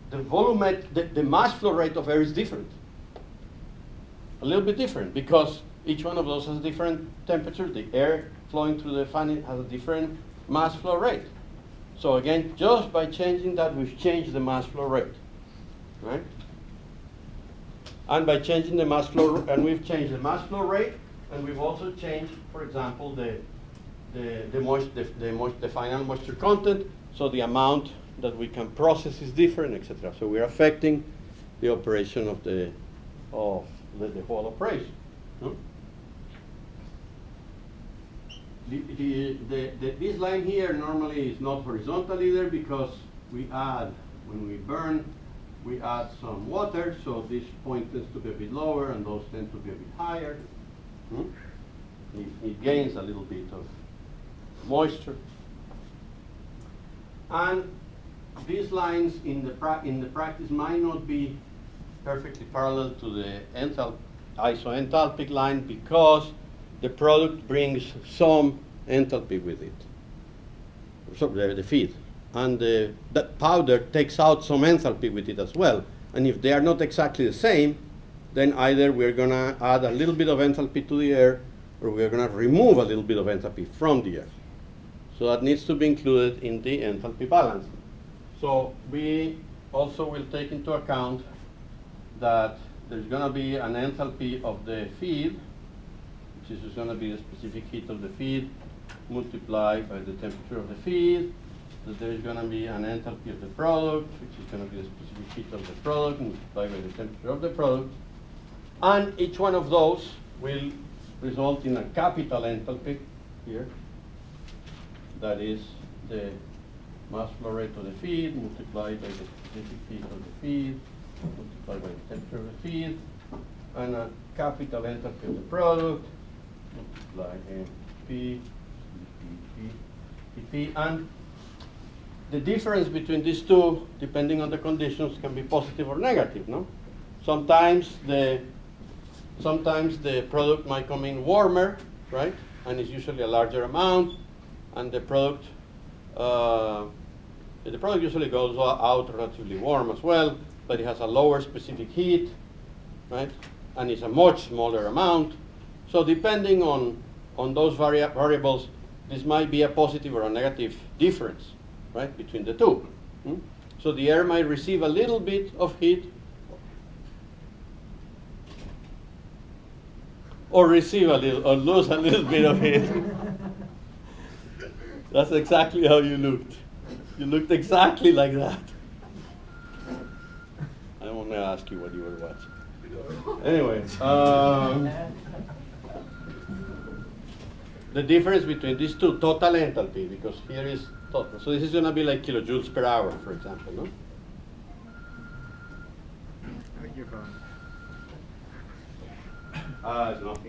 the mass flow rate of air is different. A little bit different, because each one of those has a different temperature. The air flowing through the fan has a different mass flow rate. So again, just by changing that, we've changed the mass flow rate, right? And by changing the mass flow, and we've changed the mass flow rate, and we've also changed, for example, the final moisture content, so the amount that we can process is different, etc. So we're affecting the operation of the whole operation. No? This line here normally is not horizontal either, because when we burn, we add some water, so this point tends to be a bit lower and those tend to be a bit higher. It gains a little bit of moisture. And these lines in the practice might not be perfectly parallel to the isoenthalpic line, because the product brings some enthalpy with it, so the feed. And that powder takes out some enthalpy with it as well. And if they are not exactly the same, then either we're going to add a little bit of enthalpy to the air, or we're going to remove a little bit of enthalpy from the air. So that needs to be included in the enthalpy balance. So we also will take into account that there's going to be an enthalpy of the feed, which is going to be the specific heat of the feed multiplied by the temperature of the feed. That there is going to be an enthalpy of the product, which is going to be the specific heat of the product multiplied by the temperature of the product. And each one of those will result in a capital enthalpy here. That is the mass flow rate of the feed multiplied by the specific heat of the feed multiplied by the temperature of the feed, and a capital enthalpy of the product multiplied MP, P. And the difference between these two, depending on the conditions, can be positive or negative. No, sometimes the product might come in warmer, right, and it's usually a larger amount, and the product usually goes out relatively warm as well, but it has a lower specific heat, right, and it's a much smaller amount. So depending on those variables, this might be a positive or a negative difference, right, between the two. So the air might receive a little bit of heat, or receive a little, or lose a little bit of heat. That's exactly how you looked. You looked exactly like that. I don't want to ask you what you were watching. Anyway, the difference between these two, total enthalpy, because here is total. So this is going to be like kilojoules per hour, for example, no? Your phone. It's not.